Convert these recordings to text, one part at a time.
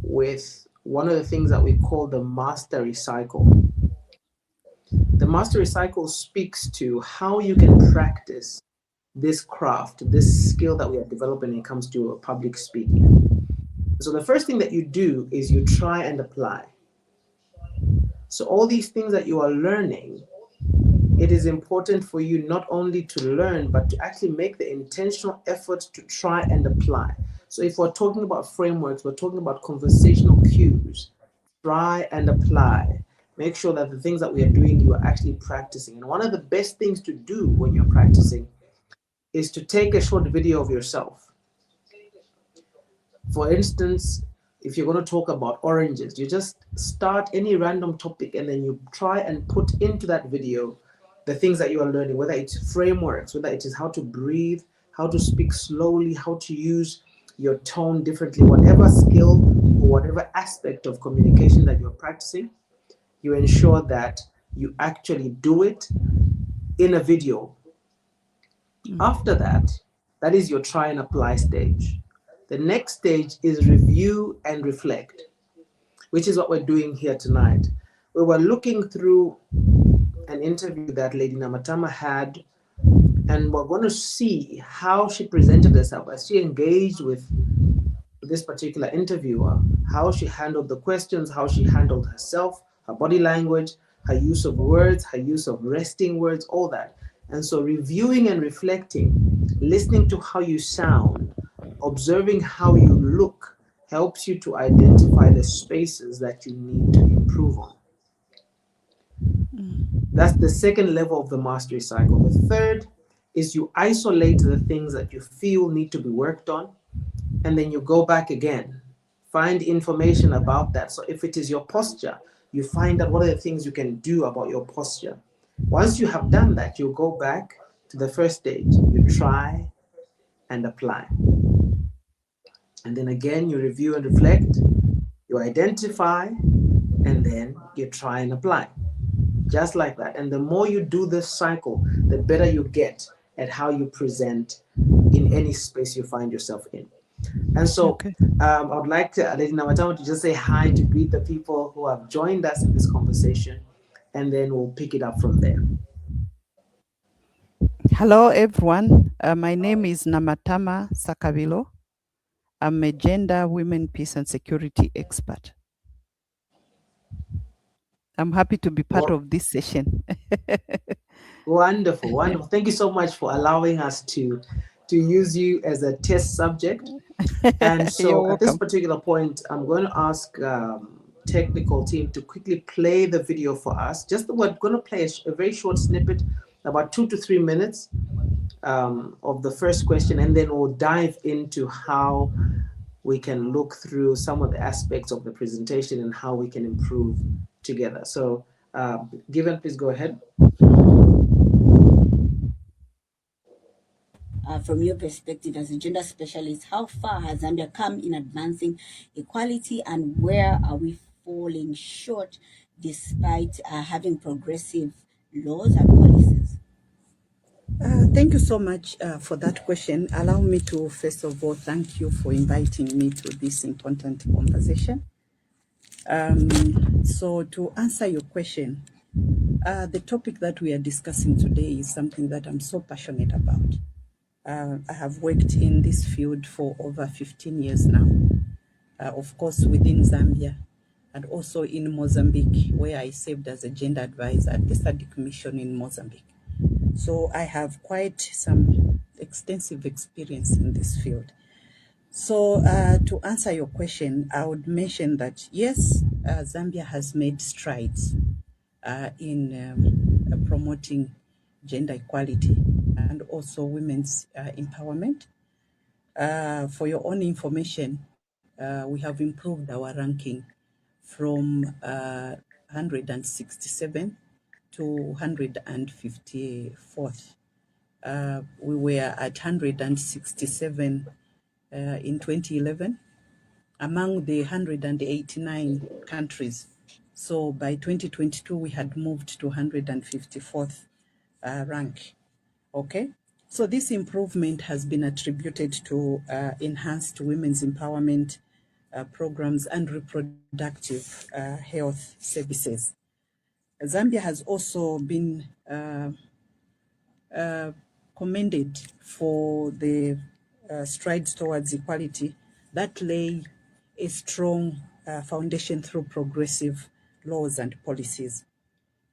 with one of the things that we call the mastery cycle. The mastery cycle speaks to how you can practice this craft, this skill that we are developing when it comes to public speaking. So the first thing that you do is you try and apply. So all these things that you are learning, it is important for you not only to learn, but to actually make the intentional effort to try and apply. So if we're talking about frameworks, we're talking about conversational cues, try and apply. Make sure that the things that we are doing, you are actually practicing. And one of the best things to do when you're practicing is to take a short video of yourself. For instance, if you're going to talk about oranges, you just start any random topic and then you try and put into that video the things that you are learning, whether it's frameworks, whether it is how to breathe, how to speak slowly, how to use your tone differently, whatever skill or whatever aspect of communication that you're practicing, you ensure that you actually do it in a video. After that, that is your try and apply stage. The next stage is review and reflect, which is what we're doing here tonight. We were looking through an interview that Lady Namatama had, and we're going to see how she presented herself as she engaged with this particular interviewer, how she handled the questions, how she handled herself, her body language, her use of words, her use of resting words, all that. And so reviewing and reflecting, listening to how you sound, observing how you look helps you to identify the spaces that you need to improve on. That's the second level of the mastery cycle. The third is you isolate the things that you feel need to be worked on, and then you go back again, find information about that. So if it is your posture, you find out what are the things you can do about your posture. Once you have done that, you go back to the first stage. You try and apply. And then again, you review and reflect, you identify, and then you try and apply. Just like that. And the more you do this cycle, the better you get at how you present in any space you find yourself in. And so I would like to, Lady Namatama, to just say hi to greet the people who have joined us in this conversation, and then we'll pick it up from there. Hello, everyone. My name is Namatama Sakabilo. I'm a gender, women, peace, and security expert. I'm happy to be part of this session. Wonderful, wonderful. Thank you so much for allowing us to use you as a test subject. And so at this particular point, I'm going to ask technical team to quickly play the video for us. We're going to play a very short snippet, about 2 to 3 minutes of the first question, and then we'll dive into how we can look through some of the aspects of the presentation and how we can improve together. So, Given, please go ahead. From your perspective as a gender specialist, how far has Zambia come in advancing equality, and where are we falling short despite having progressive laws and policies? Thank you so much for that question. Allow me to, first of all, thank you for inviting me to this important conversation. So to answer your question, the topic that we are discussing today is something that I'm so passionate about. I have worked in this field for over 15 years now, of course within Zambia, and also in Mozambique, where I served as a gender advisor at the SADC mission in Mozambique. So I have quite some extensive experience in this field. So to answer your question, I would mention that yes, Zambia has made strides in promoting gender equality and also women's empowerment. For your own information, we have improved our ranking from 167 to 154th. We were at 167 in 2011 among the 189 countries. So by 2022, we had moved to 154th rank. Okay. So this improvement has been attributed to enhanced women's empowerment, programs and reproductive health services. Zambia has also been commended for the strides towards equality that lay a strong foundation through progressive laws and policies.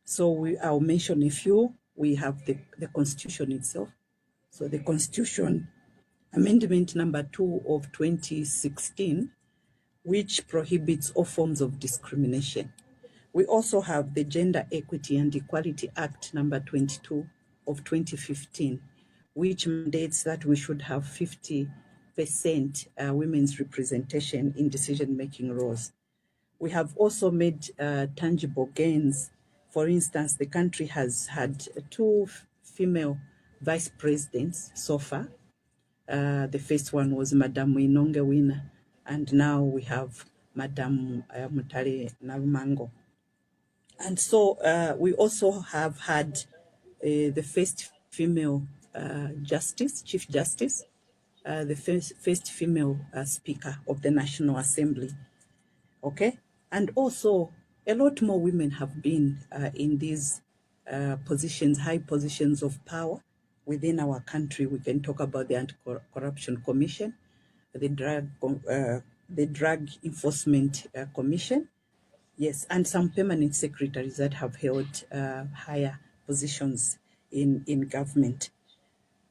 So I'll mention a few. We have the Constitution itself. So the Constitution, Amendment number 2 of 2016, which prohibits all forms of discrimination. We also have the Gender Equity and Equality Act number 22 of 2015, which mandates that we should have 50% women's representation in decision-making roles. We have also made tangible gains. For instance, the country has had 2 female vice presidents so far. The first one was Madam Inonge Wina, and now we have Madam Mutale Narumango. And so we also have had the first female Chief Justice, the first female Speaker of the National Assembly. Okay, and also a lot more women have been in these positions, high positions of power within our country. We can talk about the Anti-Corruption Commission, the Drug Enforcement Commission, yes, and some permanent secretaries that have held higher positions in government.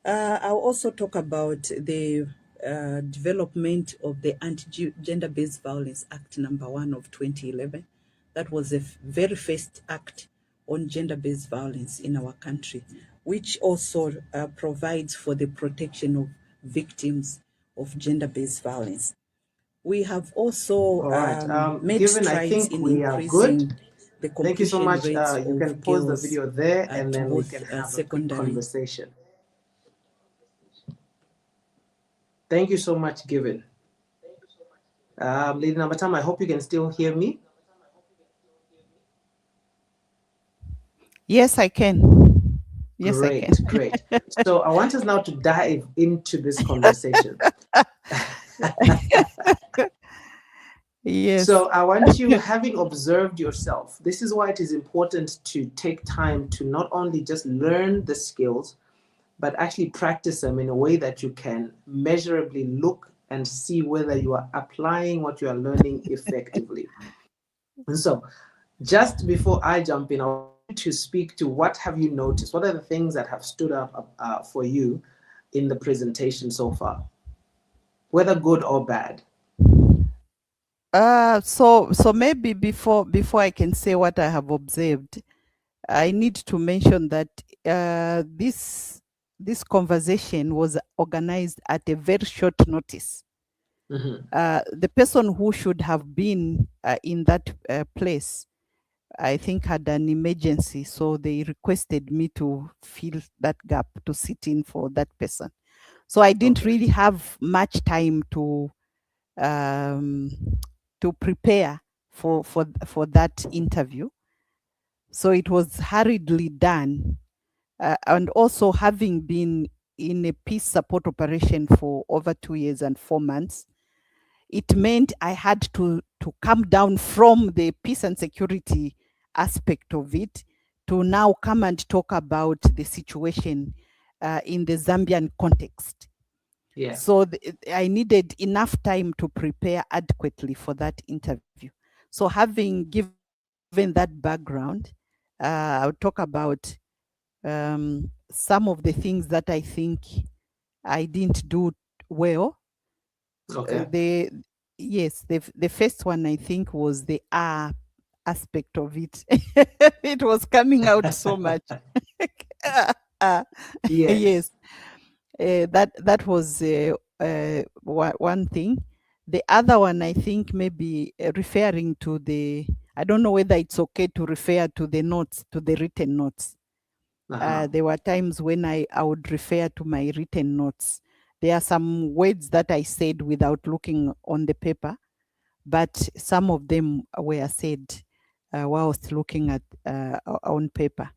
I'll also talk about the development of the Anti-Gender-Based Violence Act number 1 of 2011. That was the very first act on gender-based violence in our country, which also provides for the protection of victims of gender-based violence. We have also All right. made Given, I strides think in we are good. increasing the Thank you so completion much. rates You can of pause the girls video there and to then we both can have a quick secondary. conversation. Thank you so much, Given. Lady Namatam, I hope you can still hear me. Yes, I can. Yes, Great, I can. great. So I want us now to dive into this conversation. Yes. So I want you, having observed yourself, this is why it is important to take time to not only just learn the skills, but actually practice them in a way that you can measurably look and see whether you are applying what you are learning effectively. And so just before I jump in, I want you to speak to what have you noticed? What are the things that have stood up for you in the presentation so far, whether good or bad? So maybe before I can say what I have observed, I need to mention that this conversation was organized at a very short notice. Mm-hmm. The person who should have been in that place, I think, had an emergency, so they requested me to fill that gap, to sit in for that person. So I didn't really have much time to prepare for that interview. So it was hurriedly done. And also, having been in a peace support operation for over 2 years and 4 months, it meant I had to come down from the peace and security aspect of it to now come and talk about the situation in the Zambian context. Yeah. So I needed enough time to prepare adequately for that interview. So having given that background, I'll talk about some of the things that I think I didn't do well. Okay. The first one, I think, was the aspect of it. It was coming out so much. Yes. Yes. That was one thing. The other one, I think, maybe referring to I don't know whether it's okay to refer to the notes, to the written notes. There were times when I would refer to my written notes. There are some words that I said without looking on the paper, but some of them were said whilst looking at on paper.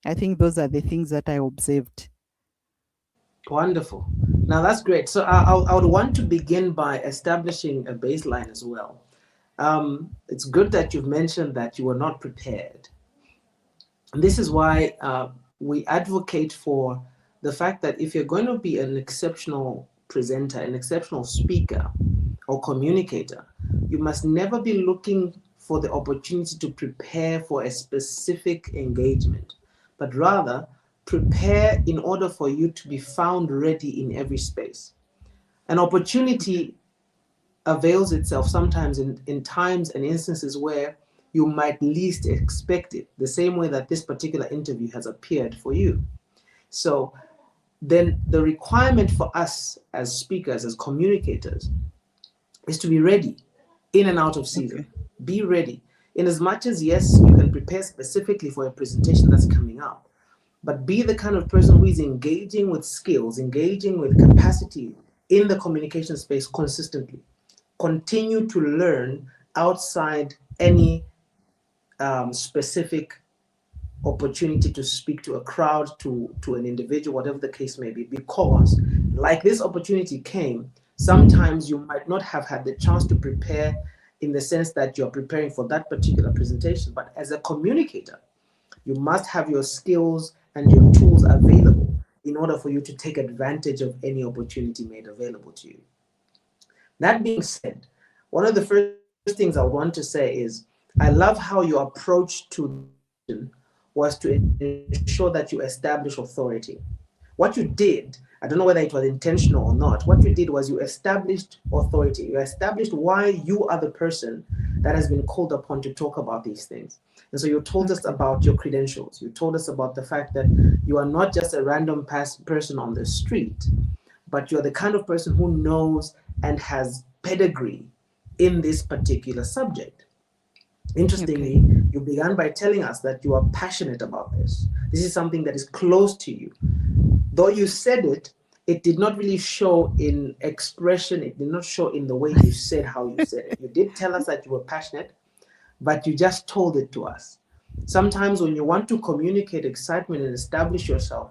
I think those are the things that I observed. Wonderful. Now that's great. So I would want to begin by establishing a baseline as well. It's good that you've mentioned that you were not prepared. And this is why we advocate for the fact that if you're going to be an exceptional presenter, an exceptional speaker or communicator, you must never be looking for the opportunity to prepare for a specific engagement, but rather prepare in order for you to be found ready in every space. An opportunity avails itself sometimes in times and instances where you might least expect it, the same way that this particular interview has appeared for you. So then the requirement for us as speakers, as communicators, is to be ready in and out of season. Okay. Be ready. In as much as, yes, you can prepare specifically for a presentation that's coming up, but be the kind of person who is engaging with skills, engaging with capacity in the communication space consistently. Continue to learn outside any specific opportunity to speak to a crowd, to an individual, whatever the case may be, because like this opportunity came, sometimes you might not have had the chance to prepare in the sense that you're preparing for that particular presentation. But as a communicator, you must have your skills and your tools available in order for you to take advantage of any opportunity made available to you. That being said, one of the first things I would want to say is I love how your approach to this presentation was to ensure that you establish authority. What you did, I don't know whether it was intentional or not, what you did was you established authority. You established why you are the person that has been called upon to talk about these things. And so you told us Okay. about your credentials. You told us about the fact that you are not just a random person on the street, but you're the kind of person who knows and has pedigree in this particular subject. Okay. Interestingly, you began by telling us that you are passionate about this. This is something that is close to you. Though you said it, it did not really show in expression, it did not show in the way you said how you said it. You did tell us that you were passionate, but you just told it to us. Sometimes when you want to communicate excitement and establish yourself,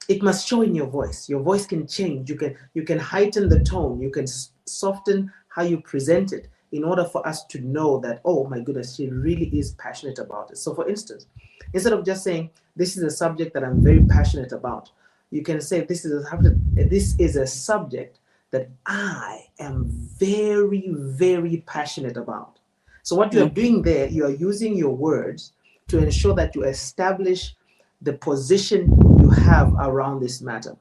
it must show in your voice. Your voice can change. You can heighten the tone. You can soften how you present it in order for us to know that, oh my goodness, she really is passionate about it. So for instance, instead of just saying this is a subject that I'm very passionate about, you can say this is a subject that I am very, very passionate about. So what you're Okay. doing there, you are using your words to ensure that you establish the position you have around this matter.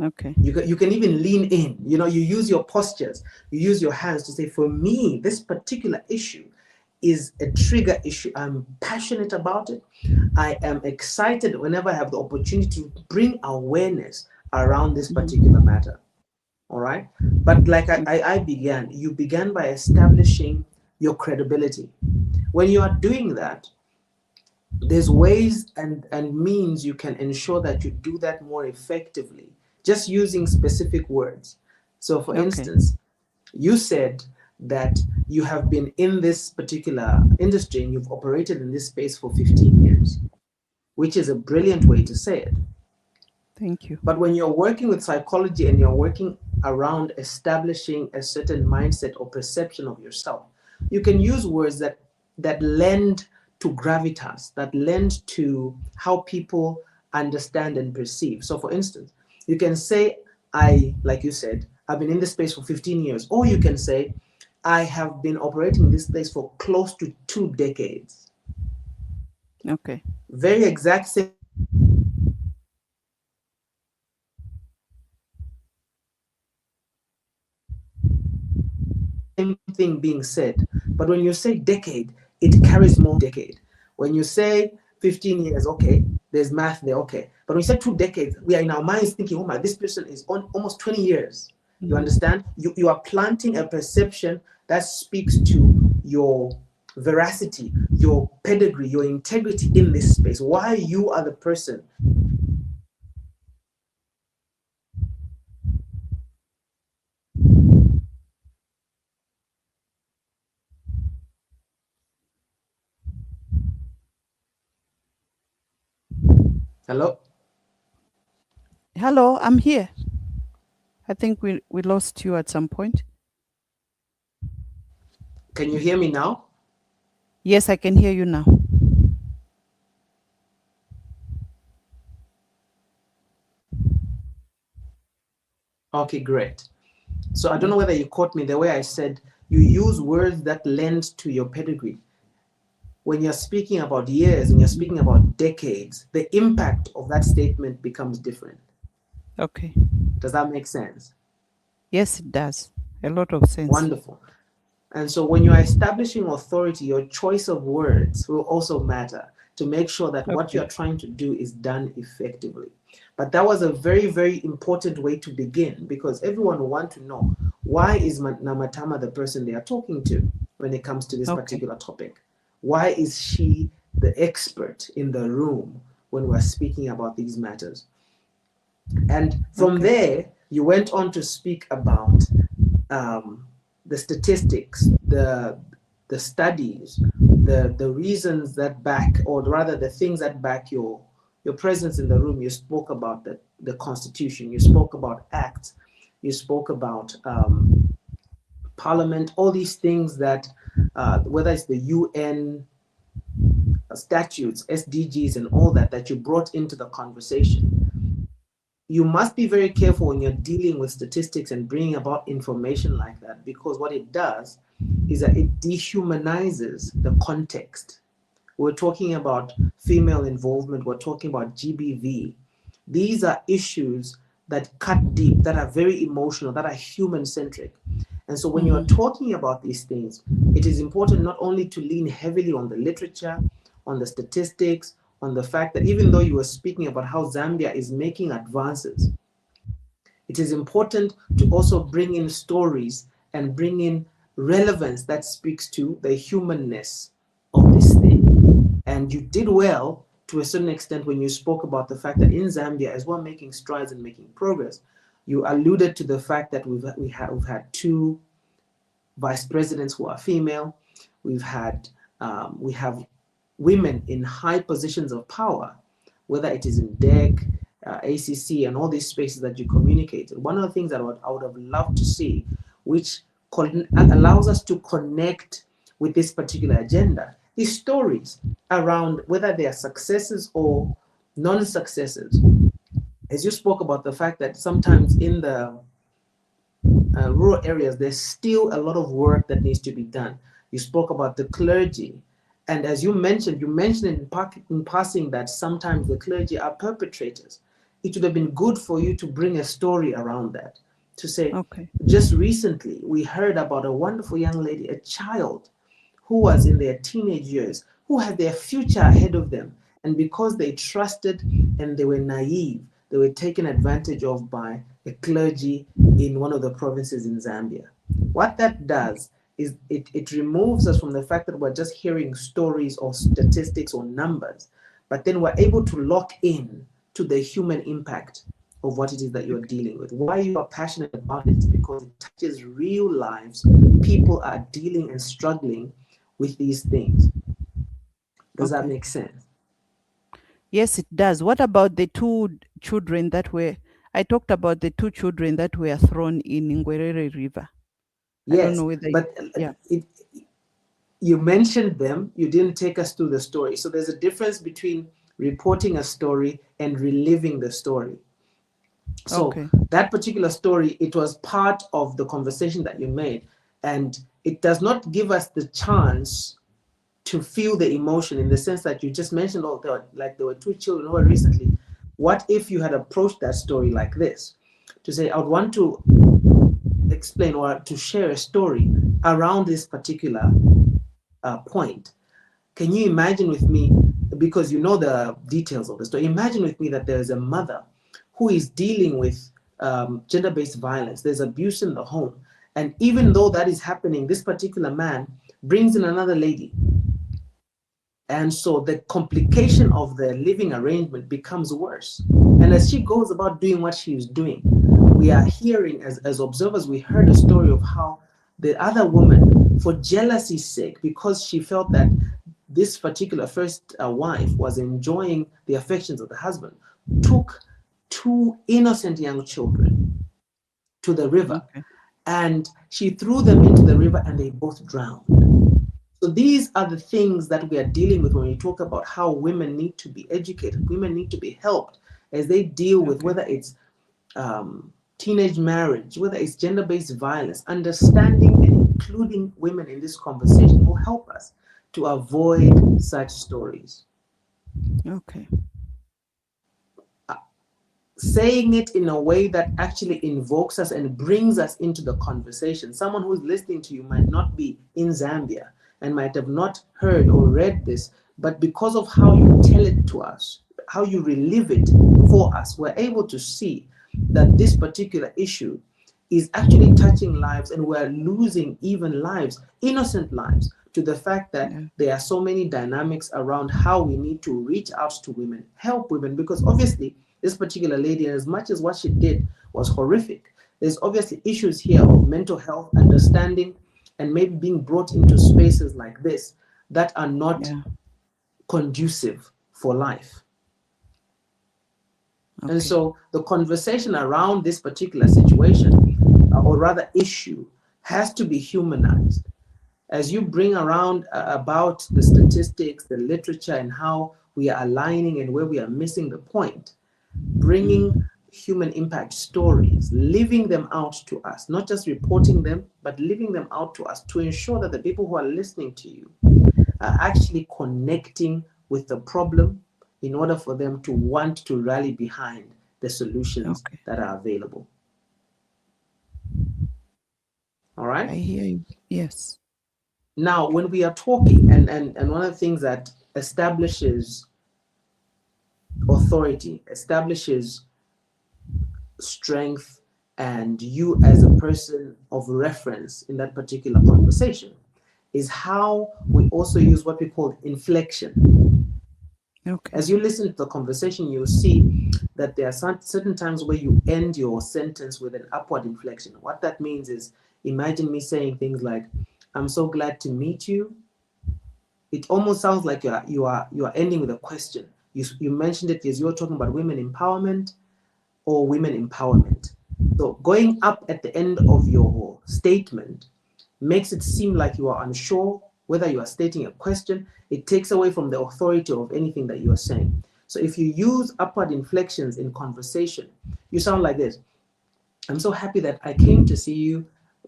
Okay. You can even lean in. You use your postures, you use your hands to say, for me, this particular issue is a trigger issue. I'm passionate about it. I am excited whenever I have the opportunity to bring awareness around this particular Mhm. matter. All right. But like you began by establishing your credibility. When you are doing that, there's ways and means you can ensure that you do that more effectively, just using specific words. So, for Okay. instance, you said that you have been in this particular industry and you've operated in this space for 15 years, which is a brilliant way to say it. Thank you. But when you're working with psychology and you're working around establishing a certain mindset or perception of yourself, you can use words that lend to gravitas, that lend to how people understand and perceive. So for instance, you can say, like you said, I've been in this space for 15 years. Or you can say, I have been operating in this space for close to 2 decades. Okay. Very exact same thing being said, but when you say 15 years, okay, there's math there, okay? But when you say decade, it carries more weight. When you say 15 years, okay, there's math there, okay? But when you said 2 decades, we are in our minds thinking, oh my, this person is on almost 20 years. You understand? You are planting a Mhm. perception that speaks to your veracity, your pedigree, your integrity in this space. Why you are the person you are supposed to be speaking to. Hello? Hello, I'm here. I think we lost you at some point. Can you hear me now? Yes, I can hear you now. Okay, great. So I don't know Okay. whether you caught me the way I said you use words that lend to your pedigree. When you're speaking about years and you're speaking about decades, the impact of that statement becomes different. Okay. Does that make sense? Yes, it does. A lot of sense. Wonderful. And so when you are establishing authority, your choice of words will also matter to make sure that what you Okay. are trying to do is done effectively. But that was a very, very important way to begin because everyone will want to know, why is Namatama the person they are talking to when it comes to this Okay. particular topic? Why is she the expert in the room when we're speaking about these matters? And from Okay. there, you went on to speak about the statistics, the studies, the reasons that back, or rather the things that back your presence in the room. You spoke about the Constitution. You spoke about acts. You spoke about Parliament. All these things that, whether it's the UN statutes, SDGs, and all that that you brought into the conversation. You must be very careful when you're dealing with statistics and bringing about information like that, because what it does is that it dehumanizes the context. We're talking about female involvement, we're talking about GBV. These are issues that cut deep, that are very emotional, that are human centric. And so when you're talking about these things, it is important not only to lean heavily on the literature, on the statistics, on the fact that even though you were speaking about how Zambia is making advances, it is important to also bring in stories and bring in relevance that speaks to the humanness of this thing. And you did well to a certain extent when you spoke about the fact that in Zambia, as we're making strides and making progress, you alluded to the fact that we've had two vice presidents who are female. We have women in high positions of power, whether it is in DEC, ACC, and all these spaces that you communicated. One of the things that I would have loved to see, which allows us to connect with this particular agenda, is stories around whether they are successes or non-successes. As you spoke about the fact that sometimes in the rural areas, there's still a lot of work that needs to be done. You spoke about the clergy. And as you mentioned in passing that sometimes the clergy are perpetrators. It would have been good for you to bring a story around that, to say, Okay. just recently, we heard about a wonderful young lady, a child who was in their teenage years, who had their future ahead of them. And because they trusted and they were naive, they were taken advantage of by a clergy in one of the provinces in Zambia. What that does is it removes us from the fact that we're just hearing stories or statistics or numbers, but then we're able to lock in to the human impact of what it is that you're dealing with. Why you are passionate about it is because it touches real lives. People are dealing and struggling with these things. Does that Okay. make sense? Yes, it does. What about the two children that were? I talked about the two children that were thrown in Ngwerere River. I don't Yes, know whether. but Yeah. it, you mentioned them, you didn't take us through the story. So there's a difference between reporting a story and reliving the story. So Okay. that particular story, it was part of the conversation that you made, and it does not give us the chance to feel the emotion in the sense that you just mentioned, oh, there were two children who were recently. What if you had approached that story like this? To say, I would want to explain or to share a story around this particular point. Can you imagine with me, because you know the details of the story, imagine with me that there is a mother who is dealing with gender-based violence, there's abuse in the home. And even though that is happening, this particular man brings in another lady. And so the complication of the living arrangement becomes worse. And as she goes about doing what she is doing, we are hearing, as observers, we heard a story of how the other woman, for jealousy's sake, because she felt that this particular first wife was enjoying the affections of the husband, took two innocent young children to the river, Okay. and she threw them into the river and they both drowned. So these are the things that we are dealing with when we talk about how women need to be educated, women need to be helped as they deal with Okay. whether it's teenage marriage, whether it's gender-based violence. Understanding and including women in this conversation will help us to avoid such stories. Okay. Saying it in a way that actually invokes us and brings us into the conversation. Someone who's listening to you might not be in Zambia and might have not heard or read this, but because of how you tell it to us, how you relive it for us, we're able to see that this particular issue is actually touching lives, and we're losing even lives, innocent lives, to the fact that Yeah. there are so many dynamics around how we need to reach out to women, help women, because obviously this particular lady, as much as what she did was horrific, there's obviously issues here of mental health, understanding, and maybe being brought into spaces like this that are not Yeah. conducive for life. And Okay. so the conversation around this particular situation, or rather issue, has to be humanized. As you bring around about the statistics, the literature, and how we are aligning and where we are missing the point, bringing Mm. human impact stories, living them out to us, not just reporting them, but living them out to us to ensure that the people who are listening to you are actually connecting with the problem in order for them to want to rally behind the solutions Okay. that are available. All I right. hear you. Yes. Now, when we are talking, and one of the things that establishes authority, establishes strength, and you as a person of reference in that particular conversation is how we also use what we call inflection. Okay. As you listen to the conversation, you'll see that there are certain times where you end your sentence with an upward inflection. What that means is, imagine me saying things like, "I'm so glad to meet you." It almost sounds like you are ending with a question. You mentioned it as you were talking about women empowerment or women empowerment. So going up at the end of your statement makes it seem like you are unsure whether you are stating a question. It takes away from the authority of anything that you are saying. So if you use upward inflections in conversation, you sound like this: "I'm so happy that I came to see you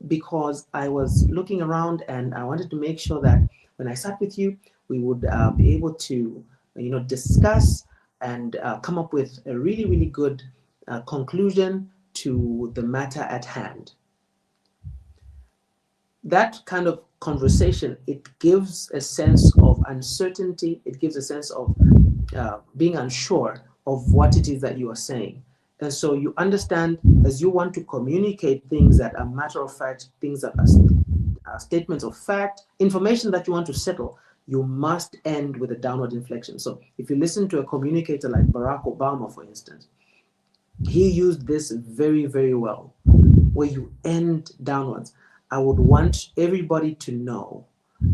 because I was looking around and I wanted to make sure that when I sat with you, we would be able to, discuss and come up with a really, really good conclusion to the matter at hand." That kind of conversation, it gives a sense of uncertainty. It gives a sense of being unsure of what it is that you are saying. And so you understand, as you want to communicate things that are matter of fact, things that are statements of fact, information that you want to settle, you must end with a downward inflection. So if you listen to a communicator like Barack Obama, for instance, he used this very, very well, where you end downwards. "I would want everybody to know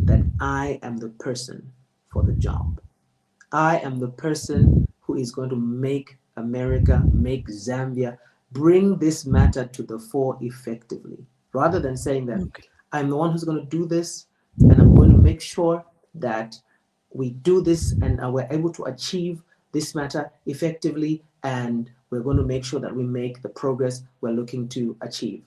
that I am the person for the job. I am the person who is going to make America, make Zambia, bring this matter to the fore effectively." Rather than saying that, Okay. "I'm the one who's going to do this, and I'm going to make sure that we do this and we're able to achieve this matter effectively, and we're going to make sure that we make the progress we're looking to achieve."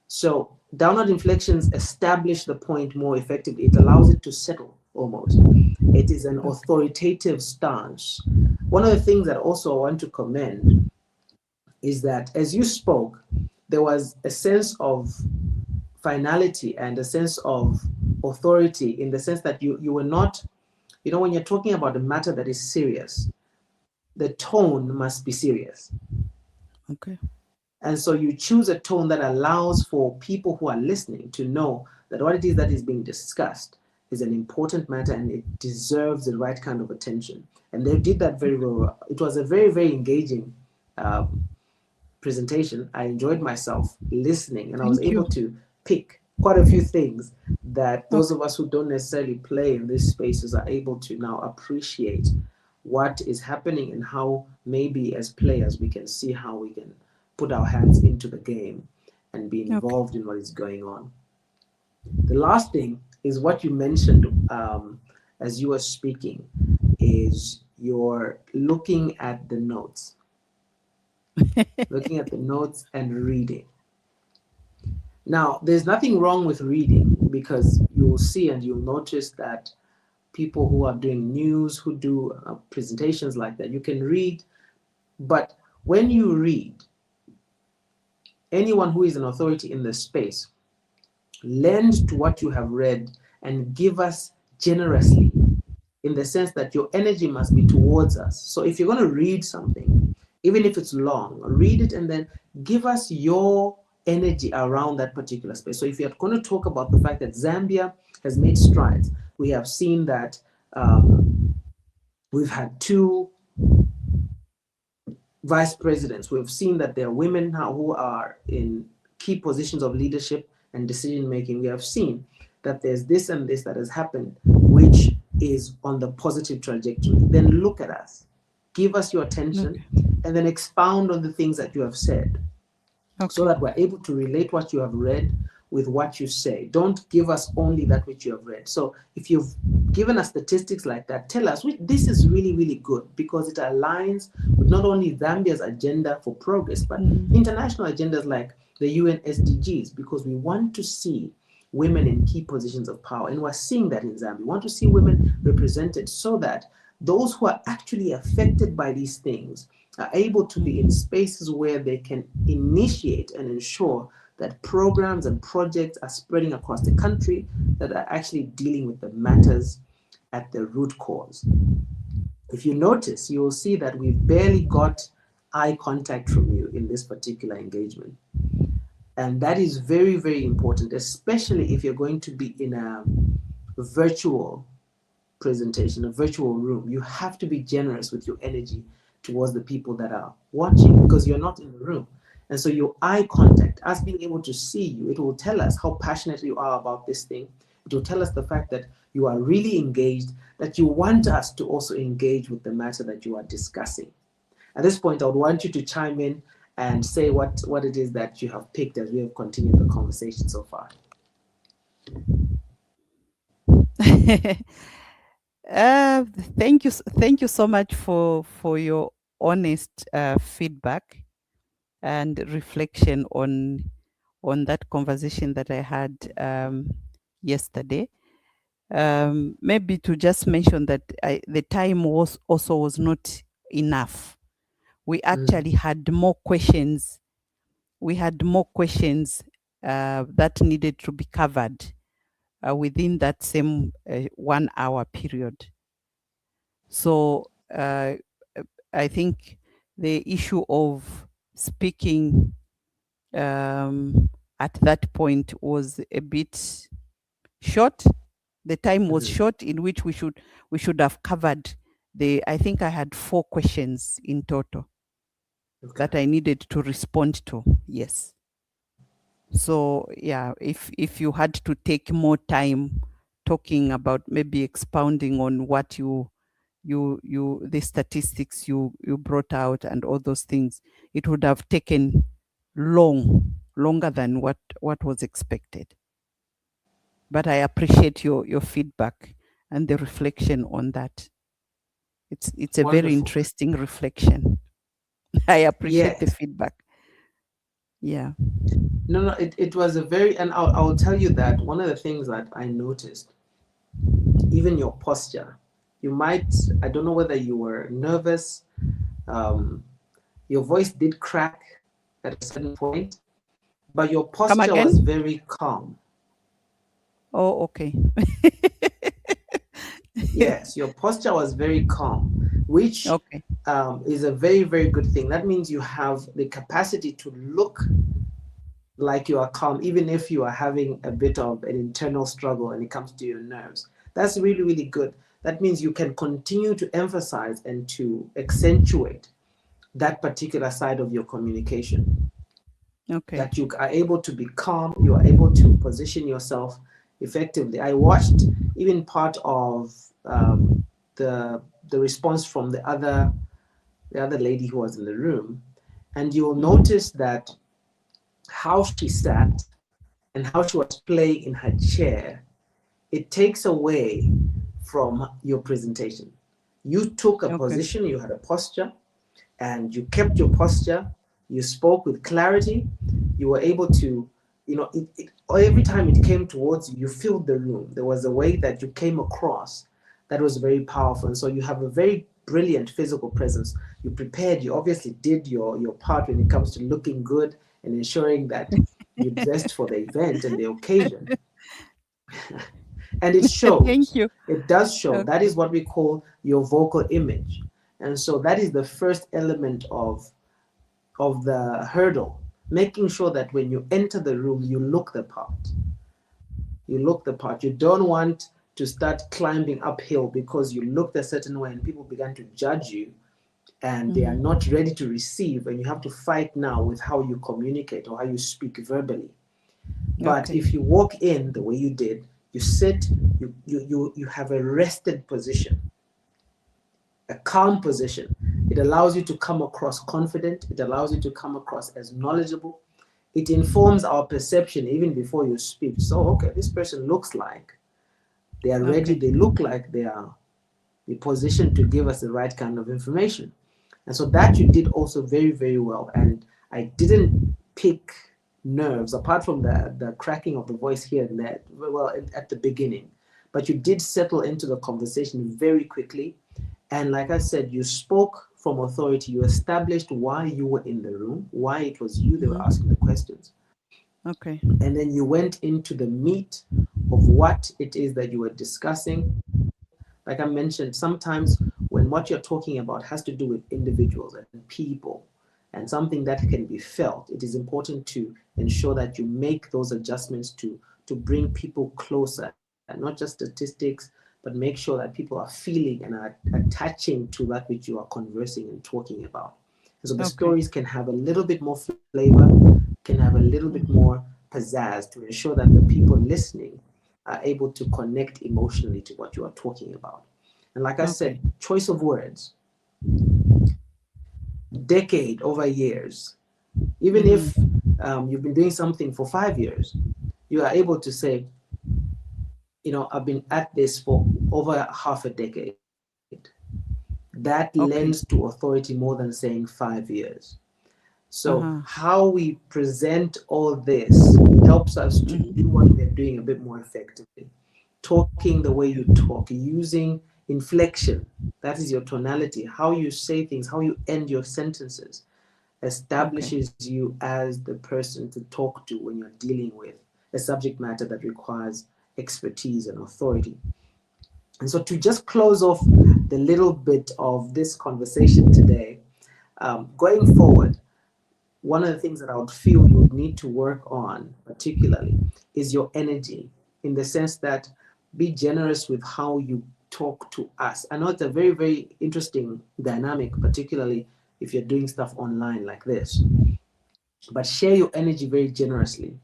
So downward inflections establish the point more effectively. It allows it to settle almost. It is an Okay. authoritative stance. One of the things that also I want to commend is that as you spoke, there was a sense of finality and a sense of authority, in the sense that you were not, when you're talking about a matter that is serious, the tone must be serious. Okay. And so you choose a tone that allows for people who are listening to know that what it is that is being discussed is an important matter and it deserves the right kind of attention. And they did that very well. It was a very, very engaging presentation. I enjoyed myself listening, and I was Thank you. able to pick quite a few things that those Okay. of us who don't necessarily play in these spaces are able to now appreciate what is happening, and how maybe as players we can see how we can put our hands into the game and be Okay. involved in what is going on. The last thing is what you mentioned as you were speaking, is you're looking at the notes, looking at the notes and reading. Now, there's nothing wrong with reading, because you'll see and you'll notice that people who are doing news, who do presentations like that, you can read. But when you read, anyone who is an authority in the space, lend to what you have read and give us generously, in the sense that your energy must be towards us. So if you're going to read something, even if it's long, read it and then give us your energy around that particular space. So if you're going to talk about the fact that Zambia has made strides, we have seen that we've had 2 vice presidents. We've seen that there are women now who are in key positions of leadership and decision making. We have seen that there's this and this that has happened, which is on the positive trajectory. Then look at us, give us your attention, Okay. and then expound on the things that you have said, so Okay. that we're able to relate what you have read with what you say. Don't give us only that which you have read. So if you've given us statistics like that, tell us this is really, really good, because it aligns with not only Zambia's agenda for progress, but international agendas like the UN SDGs, because we want to see women in key positions of power. And we're seeing that in Zambia. We want to see women represented, so that those who are actually affected by these things are able to be in spaces where they can initiate and ensure that programs and projects are spreading across the country that are actually dealing with the matters at the root cause. If you notice, you will see that we've barely got eye contact from you in this particular engagement. And that is very, very important, especially if you're going to be in a virtual presentation, a virtual room. You have to be generous with your energy towards the people that are watching, because you're not in the room. And so your eye contact, us being able to see you, it will tell us how passionate you are about this thing. It will tell us the fact that you are really engaged, that you want us to also engage with the matter that you are discussing. At this point, I would want you to chime in and say what it is that you have picked as we have continued the conversation so far. Uh, thank you so much for your honest feedback and reflection on that conversation that I had yesterday. Maybe to just mention that the time was not enough. We actually had more questions. We had more questions that needed to be covered within that same 1 hour period. So I think the issue of speaking at that point was a bit short. The time was short in which we should have covered I think I had 4 questions in total Okay. that I needed to respond to. Yes. So yeah, if you had to take more time talking about, maybe expounding on what the statistics you brought out and all those things, it would have taken longer than what was expected. But I appreciate your feedback and the reflection on that. It's a very Wonderful. interesting reflection. I appreciate the Yes. feedback. Yeah. No, it was a very, and I'll tell you that one of the things that I noticed, even your posture, you might, I don't know whether you were nervous, um, your voice did crack at a certain point, but your Come posture was again? very calm. Oh, okay. Yes, your posture was very calm, which Okay. is a very, very good thing. That means you have the capacity to look like you are calm, even if you are having a bit of an internal struggle when it comes to your nerves. That's really, really good. That means you can continue to emphasize and to accentuate that particular side of your communication. Okay. That you are able to be calm, you are able to position yourself effectively. I watched even part of the response from the other lady who was in the room, and you'll notice that how she sat and how she was playing in her chair, it takes away from your presentation. You took a Okay. position, you had a posture, and you kept your posture. You spoke with clarity. You were able to, every time it came towards you, you filled the room. There was a way that you came across that was very powerful. And so you have a very brilliant physical presence. You prepared, you obviously did your part when it comes to looking good and ensuring that you dressed for the event and the occasion. And it Thank shows, you. it does show. That Okay. is what we call your vocal image. And so that is the first element of the hurdle, making sure that when you enter the room, you look the part. You look the part. You don't want to start climbing uphill because you looked a certain way and people began to judge you and they are Mm-hmm. not ready to receive, and you have to fight now with how you communicate or how you speak verbally. But Okay. if you walk in the way you did, you sit, you have a rested position, a calm position. It allows you to come across confident. It allows you to come across as knowledgeable. It informs our perception even before you speak. So, okay, this person looks like they are ready. Okay. They look like they are positioned to give us the right kind of information. And so that you did also very, very well. And I didn't pick nerves apart from the cracking of the voice here and there, well, at the beginning. But you did settle into the conversation very quickly. And like I said, you spoke from authority. You established why you were in the room, why it was you they were asking Mm-hmm. the questions. Okay. And then you went into the meat of what it is that you were discussing. Like I mentioned, sometimes when what you're talking about has to do with individuals and people and something that can be felt, it is important to ensure that you make those adjustments to bring people closer, and not just statistics, but make sure that people are feeling and are attaching to that which you are conversing and talking about. And so the Okay. stories can have a little bit more flavor, can have a little bit more Mm-hmm. pizzazz to ensure that the people listening are able to connect emotionally to what you are talking about. And like I said, Okay. choice of words, decade over years. Even if Mm-hmm. you've been doing something for 5 years, you are able to say, I've been at this for over half a decade. That lends to Okay. authority more than saying 5 years. So, Uh-huh. how we present all this helps us to do Mm-hmm. what we're doing a bit more effectively. Talking the way you talk, using inflection, that is your tonality, how you say things, how you end your sentences, Okay. establishes you as the person to talk to when you're dealing with a subject matter that requires expertise and authority. And so, to just close off the little bit of this conversation today, going forward, one of the things that I would feel you would need to work on, particularly, is your energy, in the sense that be generous with how you talk to us. I know it's a very, very interesting dynamic, particularly if you're doing stuff online like this, but share your energy very generously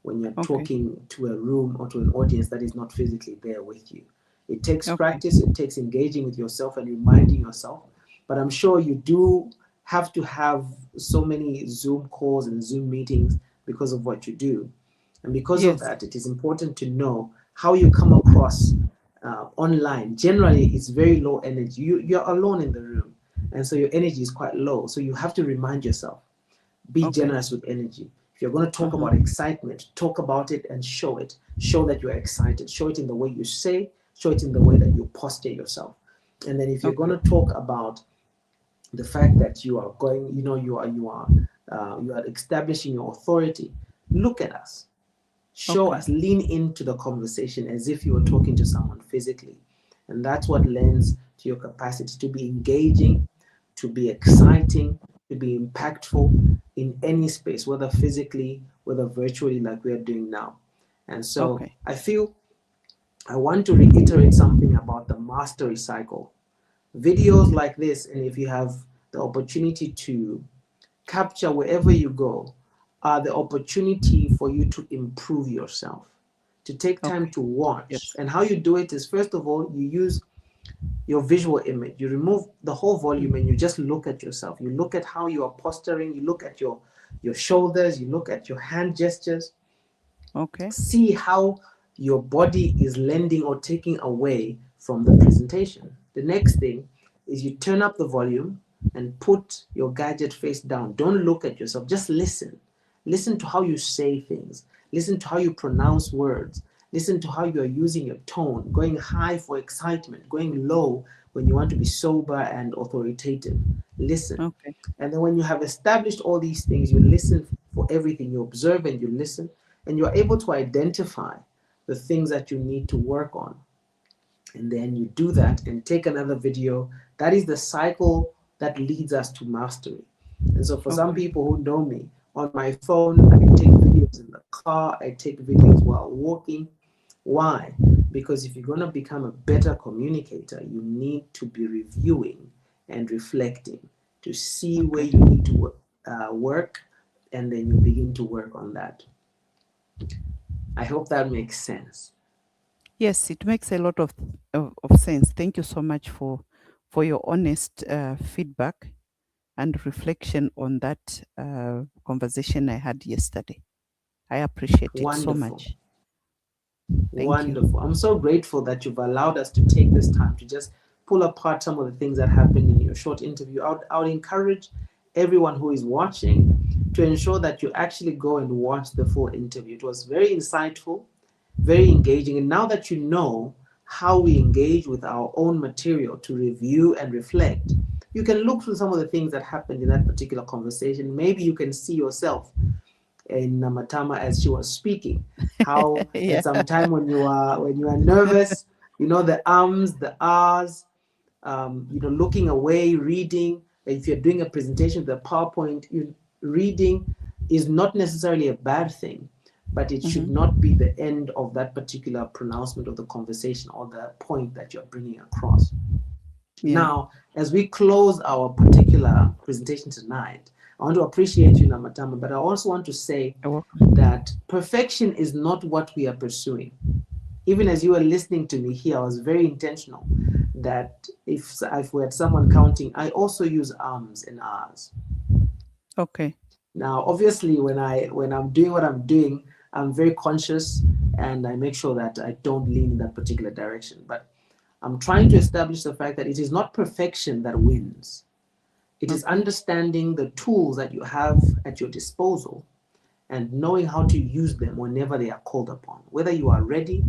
when you're Okay. talking to a room or to an audience that is not physically there with you. It takes Okay. practice, it takes engaging with yourself and reminding yourself. But I'm sure you do have to have so many Zoom calls and Zoom meetings because of what you do. And because of Yes. that, it is important to know how you come across online. Generally, it's very low energy. You're alone in the room. And so your energy is quite low. So you have to remind yourself, be Okay. generous with energy. If you're going to talk Uh-huh. about excitement, talk about it and show it. Show that you're excited. Show it in the way you say, show it in the way that you posture yourself. And then if you're going Okay. to talk about the fact that you are going, you are establishing your authority, look at us, show Okay. us, lean into the conversation as if you were talking to someone physically. And that's what lends to your capacity to be engaging, to be exciting, to be impactful in any space, whether physically, whether virtually, like we are doing now. And so Okay. I feel I want to reiterate something about the mastery cycle. Videos like this, and if you have the opportunity to capture wherever you go, are the opportunity for you to improve yourself, to take time Okay. to watch. Yes. And how you do it is, first of all, you use your visual image. You remove the whole volume and you Mm-hmm. just look at yourself. You look at how you are posturing. You look at your shoulders, you look at your hand gestures, Okay. see how your body is lending or taking away from the presentation. The next thing is you turn up the volume and put your gadget face down. Don't look at yourself, just listen. Listen to how you say things, listen to how you pronounce words, listen to how you are using your tone, going high for excitement, going low when you want to be sober and authoritative. Listen. Okay. And then when you have established all these things, you listen for everything, you observe and you listen, and you're able to identify the things that you need to work on. And then you do that and take another video. That is the cycle that leads us to mastery. And so for some Okay. people who know me, on my phone, I take videos in the car, I take videos while walking. Why? Because if you're going to become a better communicator, you need to be reviewing and reflecting to see where Okay. you need to work, and then you begin to work on that. I hope that makes sense. Yes, it makes a lot of sense. Thank you so much for your honest feedback and reflection on that conversation I had yesterday. I appreciate it so Wonderful. much. Thank you. Wonderful. I'm so grateful that you've allowed us to take this time to just pull apart some of the things that happened in your short interview. I would encourage everyone who is watching to ensure that you actually go and watch the full interview. It was very insightful, very engaging. And now that you know how we engage with our own material to review and reflect, you can look through some of the things that happened in that particular conversation. Maybe you can see yourself in Namatama as she was speaking. How Yeah. at some time when you are nervous, you know, the ums, the ahs, you know, looking away, reading. If you're doing a presentation, the PowerPoint, reading is not necessarily a bad thing, but it should not be the end of that particular pronouncement of the conversation or the point that you're bringing across. Yeah. Now, as we close our particular presentation tonight, I want to appreciate you, Namatama, but I also want to say You're welcome. that perfection is not what we are pursuing. Even as you were listening to me here, I was very intentional that if we had someone counting, I also use ums and ahs. Okay. Now, obviously, when I'm doing what I'm doing, I'm very conscious and I make sure that I don't lean in that particular direction. But I'm trying to establish the fact that it is not perfection that wins. It is Okay. understanding the tools that you have at your disposal and knowing how to use them whenever they are called upon. Whether you are ready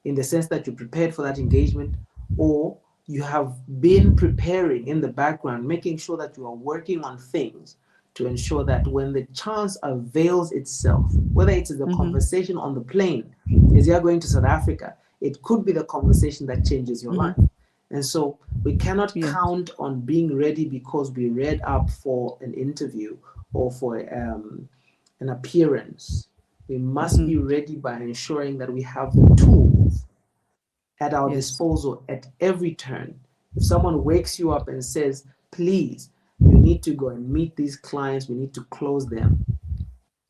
in the sense that you prepared for that engagement, or you have been preparing in the background, making sure that you are working on things to ensure that when the chance avails itself, whether it is a conversation on the plane as you are going to South Africa, it could be the conversation that changes your life. And so we cannot Yes. count on being ready because we read up for an interview or for an appearance. We must be ready by ensuring that we have the tools at our Yes. disposal at every turn. If someone wakes you up and says, please, you need to go and meet these clients, we need to close them,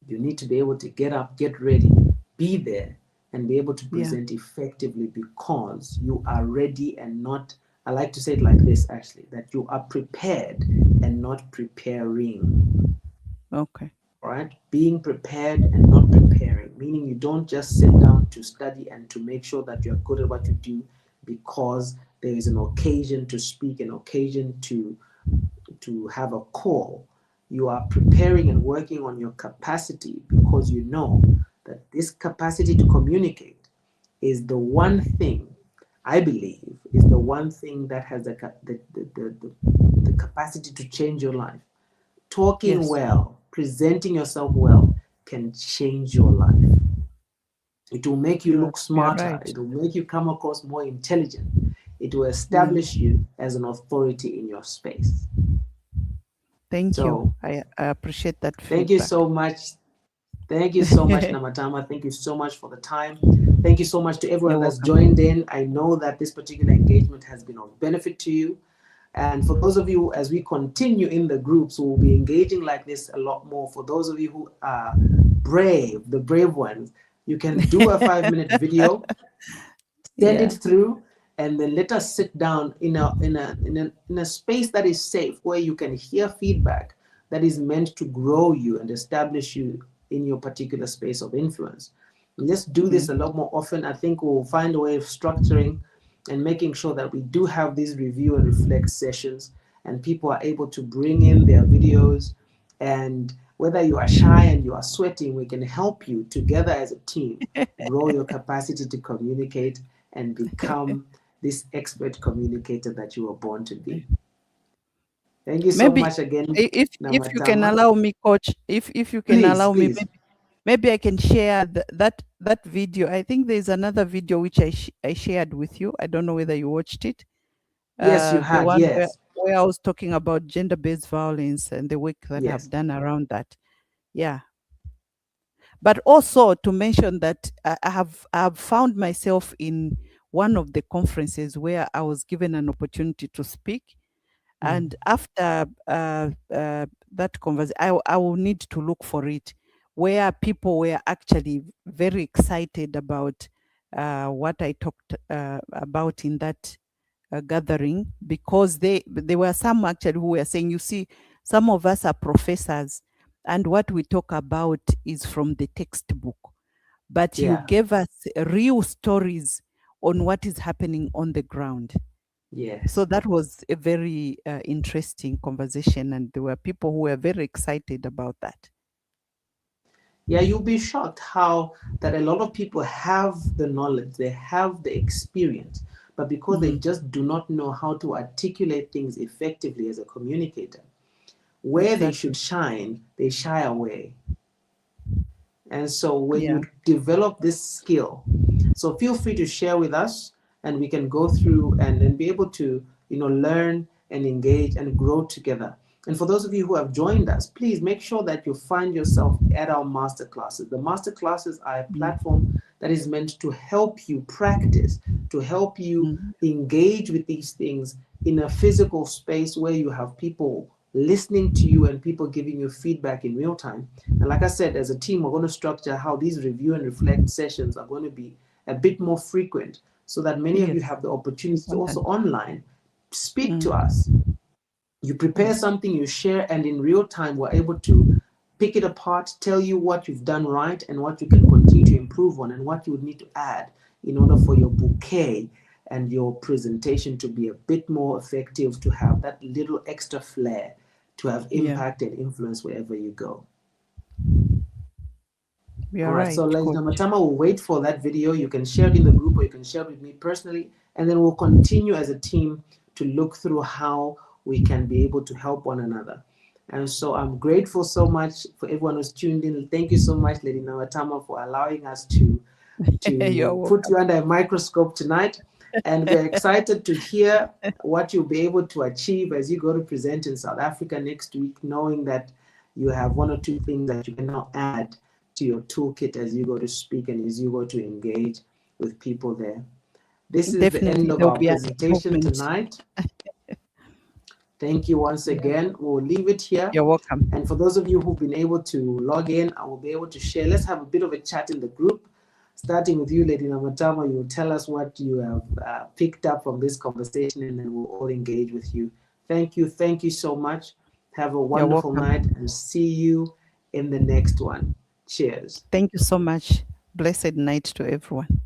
you need to be able to get up, get ready, be there, and be able to Yeah. present effectively because you are ready and not, I like to say it like this actually, that you are prepared and not preparing. Okay. All right, being prepared and not preparing, meaning you don't just sit down to study and to make sure that you're good at what you do because there is an occasion to speak, an occasion to have a call. You are preparing and working on your capacity because you know that this capacity to communicate is the one thing, I believe, is the one thing that has the capacity to change your life. Talking Yes. well, presenting yourself well can change your life. It will make you look You're smarter. right. It will make you come across more intelligent. It will Mm. establish you as an authority in your space. Thank you. So, I appreciate that thank you feedback. so much. Thank you so much, Namatama. Thank you so much for the time. Thank you so much to You're everyone that's welcome. joined in. I know that this particular engagement has been of benefit to you. And for those of you, as we continue in the groups, we'll be engaging like this a lot more. For those of you who are brave, the brave ones, you can do a 5-minute video, send it Yeah. through, and then let us sit down in a space that is safe where you can hear feedback, that is meant to grow you and establish you in your particular space of influence. And let's do this a lot more often. I think we'll find a way of structuring and making sure that we do have these review and reflect sessions, and people are able to bring in their videos. And whether you are shy and you are sweating, we can help you together as a team grow your capacity to communicate and become this expert communicator that you were born to be. Thank you so Maybe much again, if you can Namatama. allow me, coach, if you can Please, allow me, please. maybe I can share that video. I think there's another video which I shared with you. I don't know whether you watched it. Yes, you The had. one Yes, where I was talking about gender-based violence and the work that I've yes, done around that. Yeah. But also to mention that I have found myself in one of the conferences where I was given an opportunity to speak, mm, and after that conversation, I will need to look for it, where people were actually very excited about what I talked about in that gathering, because there were some actually who were saying, you see, some of us are professors, and what we talk about is from the textbook, but you yeah, gave us real stories on what is happening on the ground. So yes. that was a very interesting conversation, and there were people who were very excited about that. Yeah, you'll be shocked how that a lot of people have the knowledge, they have the experience, but because they Mhm. just do not know how to articulate things effectively as a communicator, where they Exactly. should shine, they shy away. And so when Yeah. you develop this skill, so feel free to share with us, and we can go through and be able to, learn and engage and grow together. And for those of you who have joined us, please make sure that you find yourself at our master classes. The master classes are a platform Mm. that is meant to help you practice, to help you Mm. engage with these things in a physical space where you have people listening to you and people giving you feedback in real time. And like I said, as a team, we're going to structure how these review and reflect sessions are going to be a bit more frequent, so that many of you Yes. have the opportunity to also Important. online speak to Mm. us. You prepare Mm. something, you share, and in real time, we're able to pick it apart, tell you what you've done right and what you can continue to improve on, and what you would need to add in order for your bouquet and your presentation to be a bit more effective, to have that little extra flair, to have Yeah. impact and influence wherever you go. All You're right, so right, ladies and coach. Matama will wait for that video. You can share it in the group or you can share it with me personally, and then we'll continue as a team to look through how we can be able to help one another. And so I'm grateful so much for everyone who's tuned in. Thank you so much, Lady Namatama, for allowing us to You're put you welcome. under a microscope tonight. And we're excited to hear what you'll be able to achieve as you go to present in South Africa next week, knowing that you have one or two things that you can now add to your toolkit as you go to speak and as you go to engage with people there. This is the end Definitely, of there'll our be an presentation improvement. tonight. Thank you once Yeah. again. We'll leave it here. You're welcome. And for those of you who've been able to log in, I will be able to share. Let's have a bit of a chat in the group. Starting with you, Lady Namatama, you'll tell us what you have picked up from this conversation, and then we'll all engage with you. Thank you. Thank you so much. Have a You're wonderful night, welcome. and see you in the next one. Cheers. Thank you so much. Blessed night to everyone.